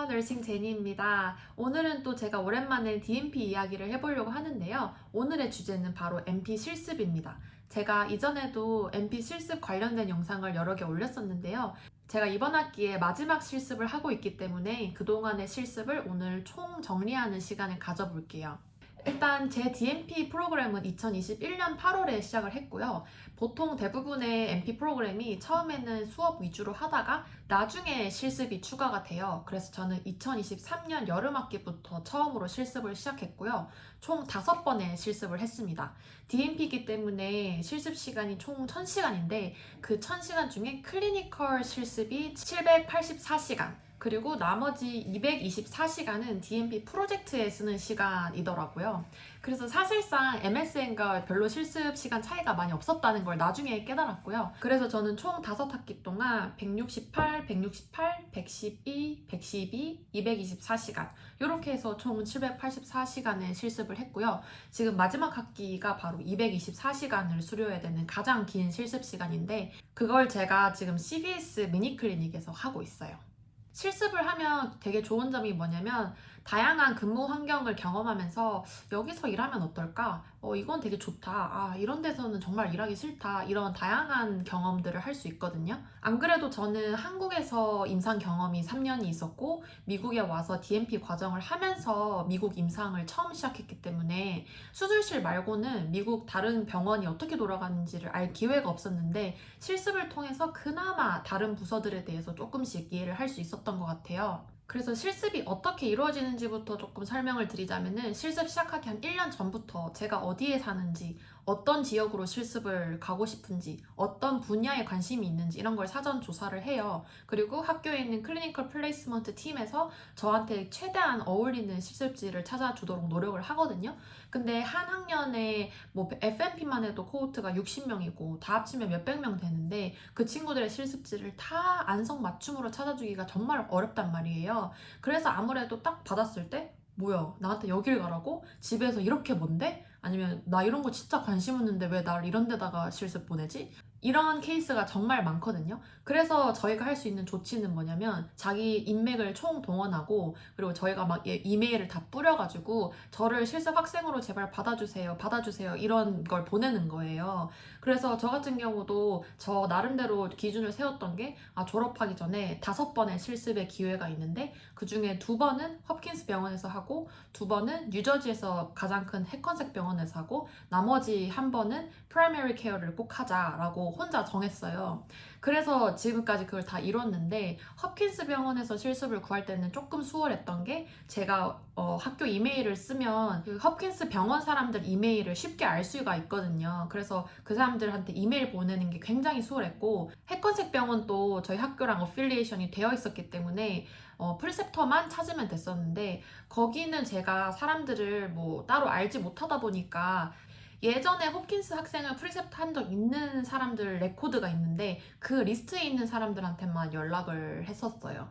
너싱 제니입니다. 오늘은 또 제가 오랜만에 DMP 이야기를 해보려고 하는데요. 오늘의 주제는 바로 MP 실습입니다. 제가 이전에도 MP 실습 관련된 영상을 여러 개 올렸었는데요. 제가 이번 학기에 마지막 실습을 하고 있기 때문에 그동안의 실습을 오늘 총 정리하는 시간을 가져볼게요. 일단 제 DMP 프로그램은 2021년 8월에 시작을 했고요. 보통 대부분의 MP 프로그램이 처음에는 수업 위주로 하다가 나중에 실습이 추가가 돼요. 그래서 저는 2023년 여름학기부터 처음으로 실습을 시작했고요. 총 5번의 실습을 했습니다. DMP이기 때문에 실습 시간이 총 1000시간인데 그 1000시간 중에 클리니컬 실습이 784시간, 그리고 나머지 224시간은 DMP 프로젝트에 쓰는 시간이더라고요. 그래서 사실상 MSN과 별로 실습 시간 차이가 많이 없었다는 걸 나중에 깨달았고요. 그래서 저는 총 5학기 동안 168, 168, 112, 112, 224시간 이렇게 해서 총 784시간의 실습을 했고요. 지금 마지막 학기가 바로 224시간을 수료해야 되는 가장 긴 실습 시간인데 그걸 제가 지금 CVS 미니클리닉에서 하고 있어요. 실습을 하면 되게 좋은 점이 뭐냐면 다양한 근무 환경을 경험하면서 여기서 일하면 어떨까? 이건 되게 좋다. 이런 데서는 정말 일하기 싫다. 이런 다양한 경험들을 할 수 있거든요. 안 그래도 저는 한국에서 임상 경험이 3년이 있었고 미국에 와서 DMP 과정을 하면서 미국 임상을 처음 시작했기 때문에 수술실 말고는 미국 다른 병원이 어떻게 돌아가는지를 알 기회가 없었는데 실습을 통해서 그나마 다른 부서들에 대해서 조금씩 이해를 할 수 있었던 것 같아요. 그래서 실습이 어떻게 이루어지는지부터 조금 설명을 드리자면은 실습 시작하기 한 1년 전부터 제가 어디에 사는지, 어떤 지역으로 실습을 가고 싶은지, 어떤 분야에 관심이 있는지 이런 걸 사전 조사를 해요. 그리고 학교에 있는 클리니컬 플레이스먼트 팀에서 저한테 최대한 어울리는 실습지를 찾아주도록 노력을 하거든요. 근데 한 학년에 뭐 FMP만 해도 코호트가 60명이고 다 합치면 몇백 명 되는데 그 친구들의 실습지를 다 안성맞춤으로 찾아주기가 정말 어렵단 말이에요. 그래서 아무래도 딱 받았을 때 뭐야, 나한테 여길 가라고? 집에서 이렇게 먼데? 아니면 나 이런 거 진짜 관심 없는데 왜 나를 이런 데다가 실습 보내지? 이런 케이스가 정말 많거든요. 그래서 저희가 할 수 있는 조치는 뭐냐면 자기 인맥을 총동원하고 그리고 저희가 막 이메일을 다 뿌려가지고 저를 실습 학생으로 제발 받아주세요, 받아주세요 이런 걸 보내는 거예요. 그래서 저 같은 경우도 저 나름대로 기준을 세웠던 게 졸업하기 전에 5번의 실습의 기회가 있는데 그 중에 2번은 홉킨스 병원에서 하고 2번은 뉴저지에서 가장 큰 해컨색 병원에서 하고 나머지 1번은 프라이머리 케어를 꼭 하자라고 혼자 정했어요. 그래서 지금까지 그걸 다 이뤘는데 홉킨스 병원에서 실습을 구할 때는 조금 수월했던 게 제가 학교 이메일을 쓰면 그 홉킨스 병원 사람들 이메일을 쉽게 알 수가 있거든요. 그래서 그 사람들한테 이메일 보내는 게 굉장히 수월했고 해컨색 병원도 저희 학교랑 어필리에이션이 되어 있었기 때문에 프리셉터만 찾으면 됐었는데 거기는 제가 사람들을 뭐 따로 알지 못하다 보니까 예전에 홉킨스 학생을 프리셉트 한 적 있는 사람들 레코드가 있는데 그 리스트에 있는 사람들한테만 연락을 했었어요.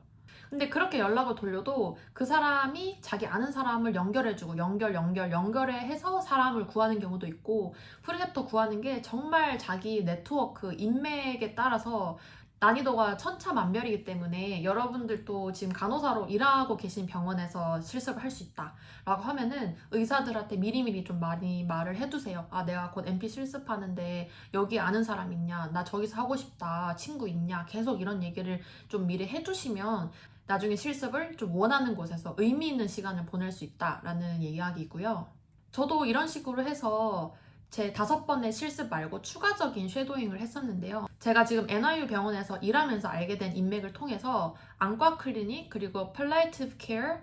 근데 그렇게 연락을 돌려도 그 사람이 자기 아는 사람을 연결해주고 연결해 해서 사람을 구하는 경우도 있고 프리셉터 구하는 게 정말 자기 네트워크, 인맥에 따라서 난이도가 천차만별이기 때문에 여러분들도 지금 간호사로 일하고 계신 병원에서 실습을 할 수 있다 라고 하면은 의사들한테 미리미리 좀 많이 말을 해두세요. 내가 곧 MP 실습하는데 여기 아는 사람 있냐, 나 저기서 하고 싶다, 친구 있냐, 계속 이런 얘기를 좀 미리 해두시면 나중에 실습을 좀 원하는 곳에서 의미 있는 시간을 보낼 수 있다라는 이야기고요. 저도 이런 식으로 해서 제 5번의 실습 말고 추가적인 쉐도잉을 했었는데요. 제가 지금 NIU 병원에서 일하면서 알게 된 인맥을 통해서 안과 클리닉, 그리고 palliative care,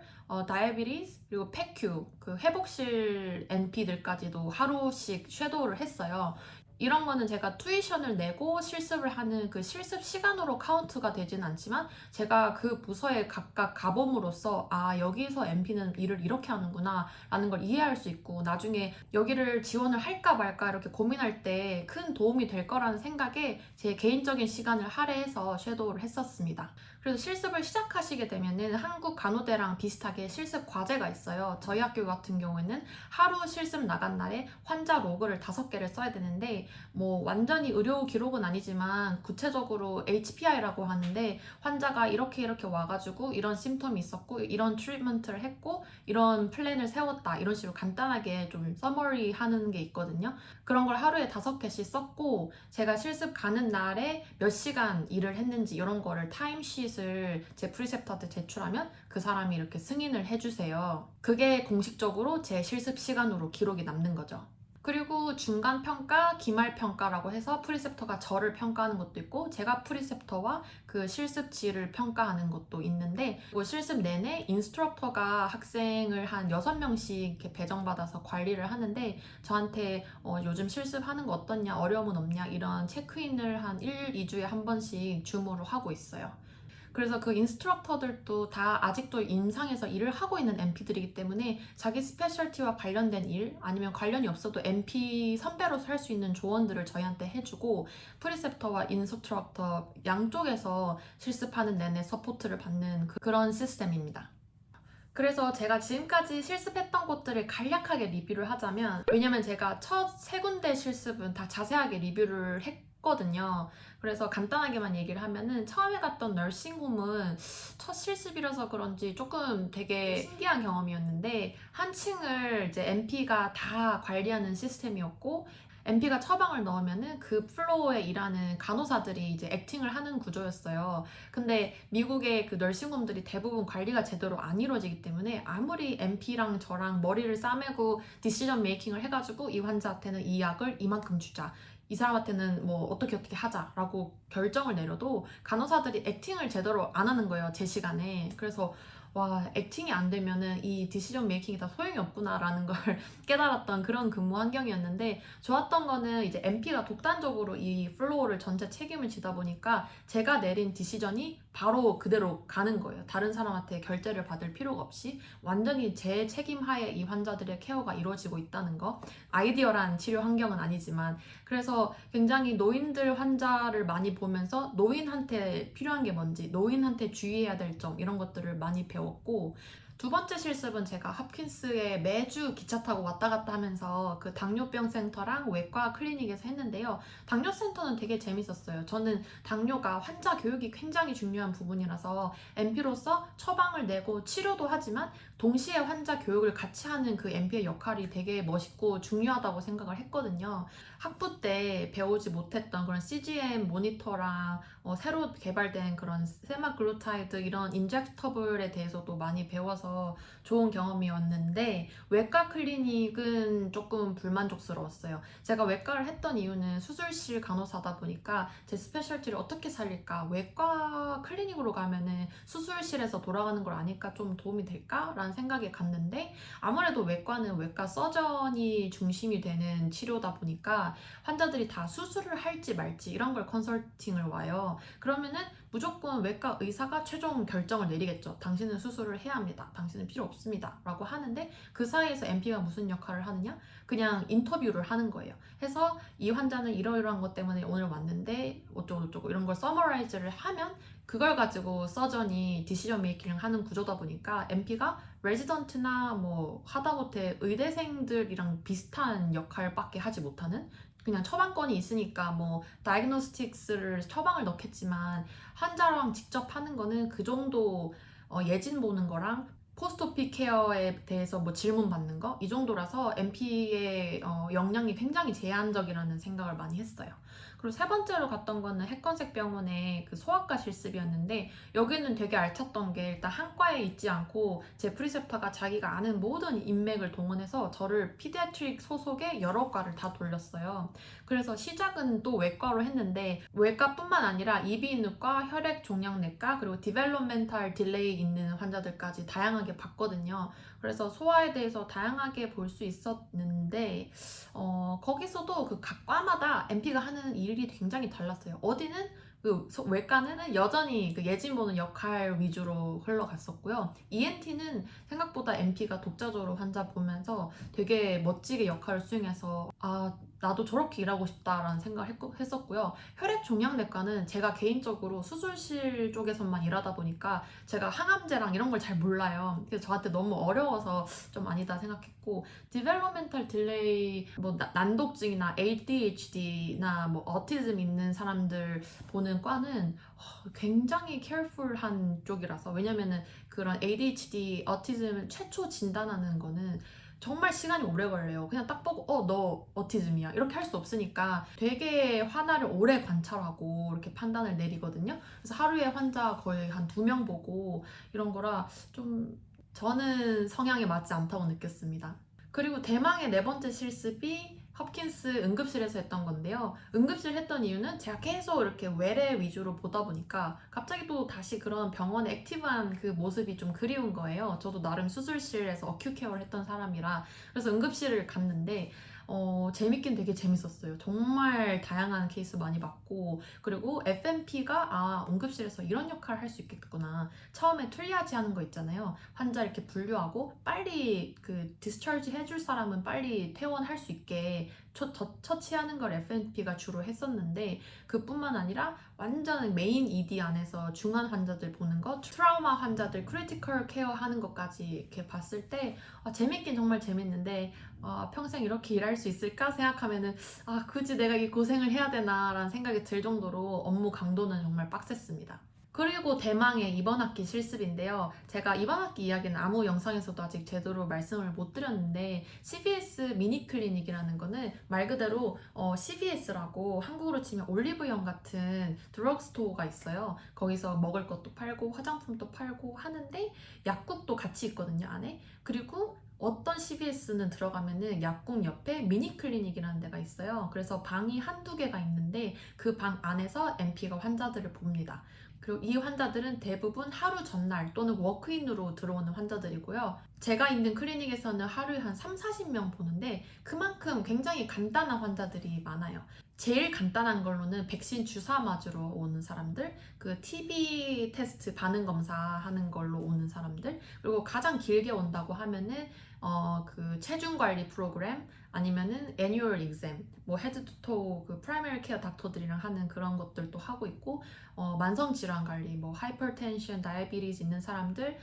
다이아비티스, 그리고 PECU, 그 회복실 NP들까지도 하루씩 쉐도우를 했어요. 이런 거는 제가 투이션을 내고 실습을 하는 그 실습 시간으로 카운트가 되진 않지만 제가 그 부서에 각각 가봄으로써 여기서 MP는 일을 이렇게 하는구나 라는 걸 이해할 수 있고 나중에 여기를 지원을 할까 말까 이렇게 고민할 때 큰 도움이 될 거라는 생각에 제 개인적인 시간을 할애해서 섀도우를 했었습니다. 그래서 실습을 시작하시게 되면은 한국 간호대랑 비슷하게 실습 과제가 있어요. 저희 학교 같은 경우에는 하루 실습 나간 날에 환자 로그를 5개를 써야 되는데 뭐 완전히 의료 기록은 아니지만 구체적으로 HPI라고 하는데 환자가 이렇게 와가지고 이런 심텀이 있었고 이런 트리트먼트를 했고 이런 플랜을 세웠다 이런 식으로 간단하게 좀 서머리 하는 게 있거든요. 그런 걸 하루에 5개씩 썼고 제가 실습 가는 날에 몇 시간 일을 했는지 이런 거를 타임쉿을 제 프리셉터한테 제출하면 그 사람이 이렇게 승인을 해주세요. 그게 공식적으로 제 실습 시간으로 기록이 남는 거죠. 그리고 중간 평가, 기말 평가라고 해서 프리셉터가 저를 평가하는 것도 있고 제가 프리셉터와 그 실습지를 평가하는 것도 있는데 그 실습 내내 인스트럭터가 학생을 한 6명씩 이렇게 배정받아서 관리를 하는데 저한테 요즘 실습하는 거 어떻냐, 어려움은 없냐 이런 체크인을 한 1, 2주에 한 번씩 줌으로 하고 있어요. 그래서 그 인스트럭터들도 다 아직도 임상에서 일을 하고 있는 MP들이기 때문에 자기 스페셜티와 관련된 일 아니면 관련이 없어도 MP 선배로서 할 수 있는 조언들을 저희한테 해주고 프리셉터와 인스트럭터 양쪽에서 실습하는 내내 서포트를 받는 그런 시스템입니다. 그래서 제가 지금까지 실습했던 곳들을 간략하게 리뷰를 하자면 왜냐면 제가 첫 3군데 실습은 다 자세하게 리뷰를 했거든요. 그래서 간단하게만 얘기를 하면은 처음에 갔던 널싱홈은 첫 실습이라서 그런지 조금 되게 신기한 경험이었는데 한 층을 이제 MP가 다 관리하는 시스템이었고 MP가 처방을 넣으면은 그 플로어에 일하는 간호사들이 이제 액팅을 하는 구조였어요. 근데 미국의 그 널싱홈들이 대부분 관리가 제대로 안 이루어지기 때문에 아무리 MP랑 저랑 머리를 싸매고 디시전 메이킹을 해가지고 이 환자한테는 이 약을 이만큼 주자. 이 사람한테는 뭐 어떻게 하자라고 결정을 내려도 간호사들이 액팅을 제대로 안 하는 거예요. 제 시간에. 그래서 와, 액팅이 안 되면은 이 디시전 메이킹이 다 소용이 없구나라는 걸 깨달았던 그런 근무 환경이었는데 좋았던 거는 이제 MP가 독단적으로 이 플로어를 전체 책임을 지다 보니까 제가 내린 디시전이 바로 그대로 가는 거예요. 다른 사람한테 결제를 받을 필요가 없이 완전히 제 책임 하에 이 환자들의 케어가 이루어지고 있다는 거. 아이디어란 치료 환경은 아니지만 그래서 굉장히 노인들 환자를 많이 보면서 노인한테 필요한 게 뭔지, 노인한테 주의해야 될 점 이런 것들을 많이 배웠고 두 번째 실습은 제가 헙킨스에 매주 기차 타고 왔다 갔다 하면서 그 당뇨병 센터랑 외과 클리닉에서 했는데요. 당뇨 센터는 되게 재밌었어요. 저는 당뇨가 환자 교육이 굉장히 중요한 부분이라서 MP로서 처방을 내고 치료도 하지만 동시에 환자 교육을 같이 하는 그 MP의 역할이 되게 멋있고 중요하다고 생각을 했거든요. 학부 때 배우지 못했던 그런 CGM 모니터랑 새로 개발된 그런 세마글루타이드 이런 인젝터블에 대해서도 많이 배워서 좋은 경험이었는데 외과 클리닉은 조금 불만족스러웠어요. 제가 외과를 했던 이유는 수술실 간호사다 보니까 제 스페셜티를 어떻게 살릴까? 외과 클리닉으로 가면은 수술실에서 돌아가는 걸 아니까 좀 도움이 될까? 라는 생각이 갔는데 아무래도 외과는 외과 서전이 중심이 되는 치료다 보니까 환자들이 다 수술을 할지 말지 이런 걸 컨설팅을 와요. 그러면은 무조건 외과 의사가 최종 결정을 내리겠죠. 당신은 수술을 해야 합니다. 당신은 필요 없습니다. 라고 하는데 그 사이에서 MP가 무슨 역할을 하느냐? 그냥 인터뷰를 하는 거예요. 해서 이 환자는 이러이러한 것 때문에 오늘 왔는데 어쩌고 이런 걸 서머라이즈를 하면 그걸 가지고 서전이 디시전 메이킹을 하는 구조다 보니까 MP가 레지던트나 뭐 하다못해 의대생들이랑 비슷한 역할밖에 하지 못하는 그냥 처방권이 있으니까 뭐 다이그노스틱스를 처방을 넣겠지만 환자랑 직접 하는 거는 그 정도 예진 보는 거랑 포스트오피 케어에 대해서 뭐 질문 받는 거 이 정도라서 MP의 역량이 굉장히 제한적이라는 생각을 많이 했어요. 그리고 세 번째로 갔던 거는 핵건색병원의 그 소아과 실습이었는데 여기는 되게 알찼던 게 일단 한 과에 있지 않고 제 프리셉터가 자기가 아는 모든 인맥을 동원해서 저를 피디아트릭 소속의 여러 과를 다 돌렸어요. 그래서 시작은 또 외과로 했는데 외과뿐만 아니라 이비인후과, 혈액종양내과 그리고 디벨롭멘탈 딜레이 있는 환자들까지 다양하게 봤거든요. 그래서 소아에 대해서 다양하게 볼 수 있었는데 거기서도 그 각 과마다 MP가 하는 일이 굉장히 달랐어요. 어디는 그 외과는 여전히 그 예진 보는 역할 위주로 흘러갔었고요. ENT는 생각보다 MP가 독자적으로 환자 보면서 되게 멋지게 역할을 수행해서 나도 저렇게 일하고 싶다라는 생각을 했었고요. 혈액종양내과는 제가 개인적으로 수술실 쪽에서만 일하다 보니까 제가 항암제랑 이런 걸 잘 몰라요. 그래서 저한테 너무 어려워서 좀 아니다 생각했고, 디벨로멘탈 딜레이, 뭐 난독증이나 ADHD나 뭐 어티즘 있는 사람들 보는 과는 굉장히 케어풀한 쪽이라서, 왜냐면은 그런 ADHD, 어티즘을 최초 진단하는 거는 정말 시간이 오래 걸려요. 그냥 딱 보고 너 어티즘이야 이렇게 할 수 없으니까 되게 환아를 오래 관찰하고 이렇게 판단을 내리거든요. 그래서 하루에 환자 거의 한 2명 보고 이런 거라 좀 저는 성향에 맞지 않다고 느꼈습니다. 그리고 대망의 네 번째 실습이 헙킨스 응급실에서 했던 건데요. 응급실 했던 이유는 제가 계속 이렇게 외래 위주로 보다 보니까 갑자기 또 다시 그런 병원의 액티브한 그 모습이 좀 그리운 거예요. 저도 나름 수술실에서 어큐 케어를 했던 사람이라. 그래서 응급실을 갔는데 재밌긴 되게 재밌었어요. 정말 다양한 케이스 많이 봤고, 그리고 FMP가 응급실에서 이런 역할을 할 수 있겠구나. 처음에 트리아지 하는 거 있잖아요. 환자 이렇게 분류하고 빨리 그 디스처지 해줄 사람은 빨리 퇴원할 수 있게 처치하는 걸 FMP가 주로 했었는데, 그뿐만 아니라 완전 메인 ED 안에서 중환 환자들 보는 것, 트라우마 환자들 크리티컬 케어 하는 것까지 이렇게 봤을 때 재밌긴 정말 재밌는데, 평생 이렇게 일할 수 있을까 생각하면은 굳이 내가 이 고생을 해야 되나라는 생각이 들 정도로 업무 강도는 정말 빡셌습니다. 그리고 대망의 이번 학기 실습인데요. 제가 이번 학기 이야기는 아무 영상에서도 아직 제대로 말씀을 못 드렸는데, CVS 미니 클리닉이라는 거는 말 그대로 CVS라고 한국으로 치면 올리브영 같은 드럭스토어가 있어요. 거기서 먹을 것도 팔고 화장품도 팔고 하는데 약국도 같이 있거든요, 안에. 그리고 어떤 CVS는 들어가면은 약국 옆에 미니 클리닉이라는 데가 있어요. 그래서 방이 한두 개가 있는데 그 방 안에서 MP가 환자들을 봅니다. 그리고 이 환자들은 대부분 하루 전날 또는 워크인으로 들어오는 환자들이고요. 제가 있는 클리닉에서는 하루에 한 3, 40명 보는데 그만큼 굉장히 간단한 환자들이 많아요. 제일 간단한 걸로는 백신 주사 맞으러 오는 사람들, 그 TB 테스트 반응 검사하는 걸로 오는 사람들, 그리고 가장 길게 온다고 하면은 그 체중 관리 프로그램, 아니면은 애뉴얼 exam, 뭐 헤드 투토 그 프라이머리 케어 닥터들이랑 하는 그런 것들도 하고 있고, 만성 질환 관리, 뭐 하이퍼텐션, 다이아비티스 있는 사람들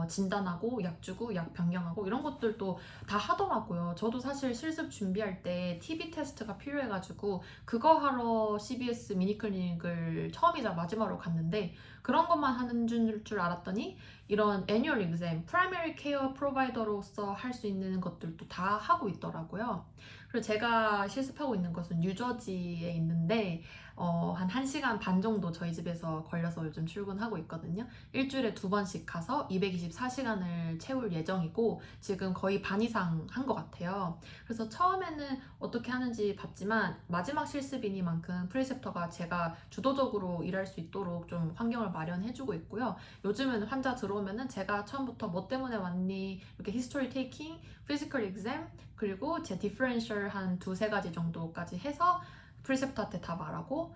진단하고 약 주고 약 변경하고 이런 것들도 다 하더라고요. 저도 사실 실습 준비할 때 TB 테스트가 필요해가지고 그거 하러 CBS 미니클리닉을 처음이자 마지막으로 갔는데, 그런 것만 하는 줄 알았더니 이런 애뉴얼 exam, 프라이머리 케어 프로바이더로서 할 수 있는 것들도 다 하고 있더라고요. 그리고 제가 실습하고 있는 것은 뉴저지에 있는데 한 1시간 반 정도 저희 집에서 걸려서 요즘 출근하고 있거든요. 일주일에 2번씩 가서 224시간을 채울 예정이고 지금 거의 반 이상 한 것 같아요. 그래서 처음에는 어떻게 하는지 봤지만 마지막 실습이니만큼 프리셉터가 제가 주도적으로 일할 수 있도록 좀 환경을 마련해주고 있고요. 요즘은 환자 들어오면은 제가 처음부터 뭐 때문에 왔니, 이렇게 히스토리 테이킹, 피지컬 exam, 그리고 제 디퍼런셜 한 2-3가지 정도까지 해서 프리셉터한테 다 말하고,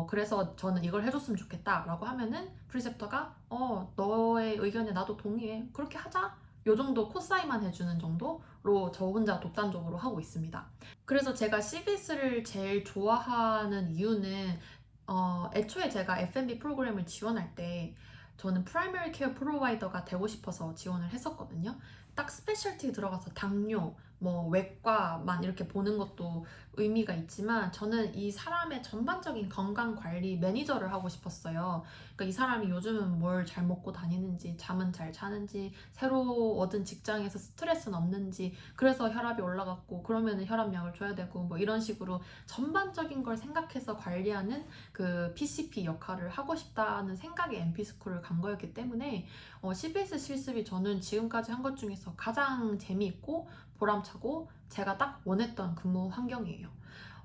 그래서 저는 이걸 해줬으면 좋겠다 라고 하면은 프리셉터가 너의 의견에 나도 동의해, 그렇게 하자, 요 정도 코사인만 해주는 정도로 저 혼자 독단적으로 하고 있습니다. 그래서 제가 CBS를 제일 좋아하는 이유는 애초에 제가 F&B 프로그램을 지원할 때 저는 프라이머리 케어 프로바이더가 되고 싶어서 지원을 했었거든요. 딱 스페셜티 들어가서 당뇨, 뭐 외과만 이렇게 보는 것도 의미가 있지만 저는 이 사람의 전반적인 건강 관리 매니저를 하고 싶었어요. 그러니까 이 사람이 요즘은 뭘 잘 먹고 다니는지, 잠은 잘 자는지, 새로 얻은 직장에서 스트레스는 없는지, 그래서 혈압이 올라갔고 그러면은 혈압약을 줘야 되고 뭐 이런 식으로 전반적인 걸 생각해서 관리하는 그 PCP 역할을 하고 싶다는 생각에 MP스쿨을 간 거였기 때문에 CBS 실습이 저는 지금까지 한 것 중에서 가장 재미있고 보람차고 제가 딱 원했던 근무 환경이에요.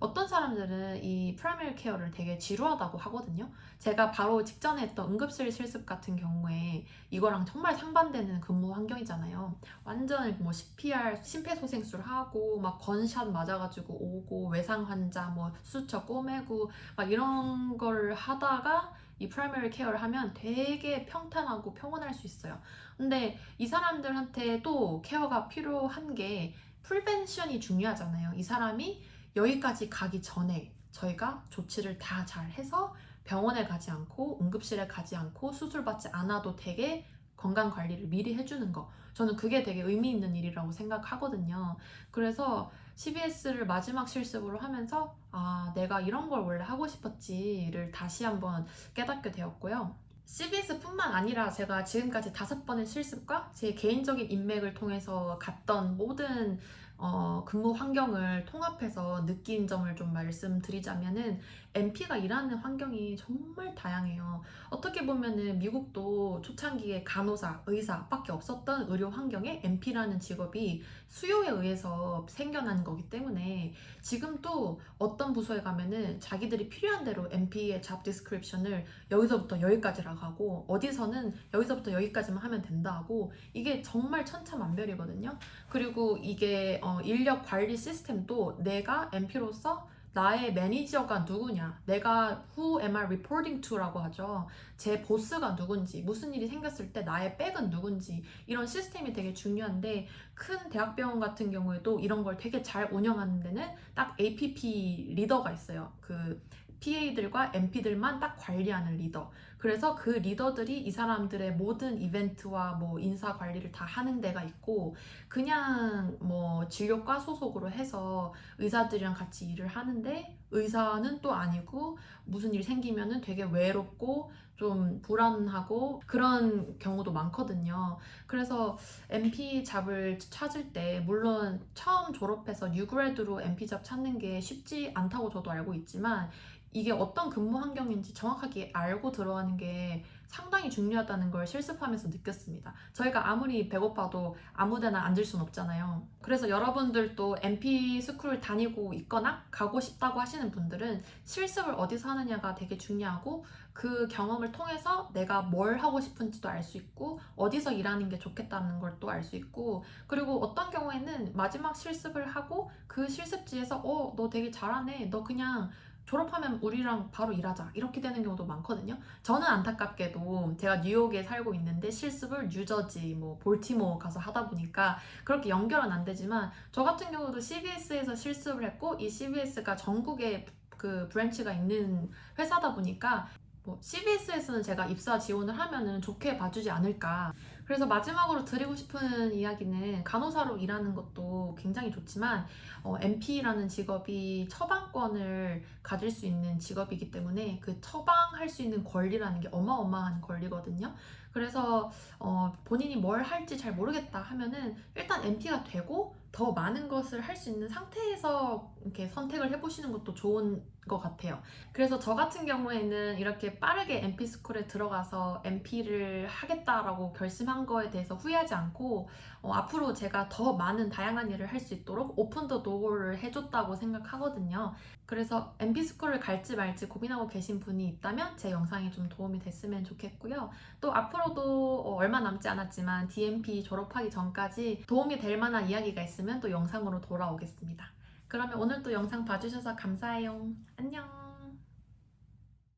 어떤 사람들은 이 프라이머리 케어를 되게 지루하다고 하거든요. 제가 바로 직전에 했던 응급실 실습 같은 경우에 이거랑 정말 상반되는 근무 환경이잖아요. 완전 뭐 CPR, 심폐소생술 하고 막 건샷 맞아가지고 오고 외상 환자 뭐 수처 꼬매고 막 이런 걸 하다가 이 프라이머리 케어를 하면 되게 평탄하고 평온할 수 있어요. 근데 이 사람들한테 또 케어가 필요한 게 프리벤션이 중요하잖아요. 이 사람이 여기까지 가기 전에 저희가 조치를 다 잘 해서 병원에 가지 않고 응급실에 가지 않고 수술받지 않아도 되게 건강관리를 미리 해주는 거. 저는 그게 되게 의미 있는 일이라고 생각하거든요. 그래서 CBS를 마지막 실습으로 하면서 아, 내가 이런 걸 원래 하고 싶었지를 다시 한번 깨닫게 되었고요. CBS뿐만 아니라 제가 지금까지 5번의 실습과 제 개인적인 인맥을 통해서 갔던 모든 근무 환경을 통합해서 느낀 점을 좀 말씀드리자면은 MP가 일하는 환경이 정말 다양해요. 어떻게 보면은 미국도 초창기에 간호사, 의사밖에 없었던 의료 환경에 MP라는 직업이 수요에 의해서 생겨난 거기 때문에 지금도 어떤 부서에 가면은 자기들이 필요한 대로 MP의 잡 디스크립션을 여기서부터 여기까지라고 하고 어디서는 여기서부터 여기까지만 하면 된다 하고 이게 정말 천차만별이거든요. 그리고 이게 인력 관리 시스템도 내가 MP로서 나의 매니저가 누구냐, 내가 who am I reporting to라고 하죠. 제 보스가 누군지, 무슨 일이 생겼을 때 나의 백은 누군지 이런 시스템이 되게 중요한데 큰 대학병원 같은 경우에도 이런 걸 되게 잘 운영하는 데는 딱 APP 리더가 있어요. 그 PA들과 MP들만 딱 관리하는 리더. 그래서 그 리더들이 이 사람들의 모든 이벤트와 뭐 인사 관리를 다 하는 데가 있고 그냥 뭐 진료과 소속으로 해서 의사들이랑 같이 일을 하는데 의사는 또 아니고 무슨 일 생기면은 되게 외롭고 좀 불안하고 그런 경우도 많거든요. 그래서 MP 잡을 찾을 때 물론 처음 졸업해서 뉴그레드로 MP 잡 찾는 게 쉽지 않다고 저도 알고 있지만 이게 어떤 근무 환경인지 정확하게 알고 들어가는 게 상당히 중요하다는 걸 실습하면서 느꼈습니다. 저희가 아무리 배고파도 아무데나 앉을 순 없잖아요. 그래서 여러분들도 MP 스쿨 다니고 있거나 가고 싶다고 하시는 분들은 실습을 어디서 하느냐가 되게 중요하고 그 경험을 통해서 내가 뭘 하고 싶은지도 알 수 있고 어디서 일하는 게 좋겠다는 걸 또 알 수 있고 그리고 어떤 경우에는 마지막 실습을 하고 그 실습지에서 너 되게 잘하네. 너 그냥 졸업하면 우리랑 바로 일하자 이렇게 되는 경우도 많거든요. 저는 안타깝게도 제가 뉴욕에 살고 있는데 실습을 뉴저지, 뭐 볼티모어 가서 하다 보니까 그렇게 연결은 안 되지만 저 같은 경우도 CBS에서 실습을 했고 이 CBS가 전국에 그 브랜치가 있는 회사다 보니까 뭐 CBS에서는 제가 입사 지원을 하면은 좋게 봐주지 않을까. 그래서 마지막으로 드리고 싶은 이야기는 간호사로 일하는 것도 굉장히 좋지만 MP라는 직업이 처방권을 가질 수 있는 직업이기 때문에 그 처방할 수 있는 권리라는 게 어마어마한 권리거든요. 그래서 본인이 뭘 할지 잘 모르겠다 하면은 일단 MP가 되고 더 많은 것을 할 수 있는 상태에서 이렇게 선택을 해보시는 것도 좋은 것 같아요. 그래서 저 같은 경우에는 이렇게 빠르게 MP스쿨에 들어가서 MP를 하겠다라고 결심한 거에 대해서 후회하지 않고 앞으로 제가 더 많은 다양한 일을 할 수 있도록 오픈 더 도어를 해줬다고 생각하거든요. 그래서 MP스쿨을 갈지 말지 고민하고 계신 분이 있다면 제 영상이 좀 도움이 됐으면 좋겠고요. 또 앞으로도 얼마 남지 않았지만 DMP 졸업하기 전까지 도움이 될 만한 이야기가 있으면 또 영상으로 돌아오겠습니다. 그러면 오늘 또 영상 봐주셔서 감사해요. 안녕!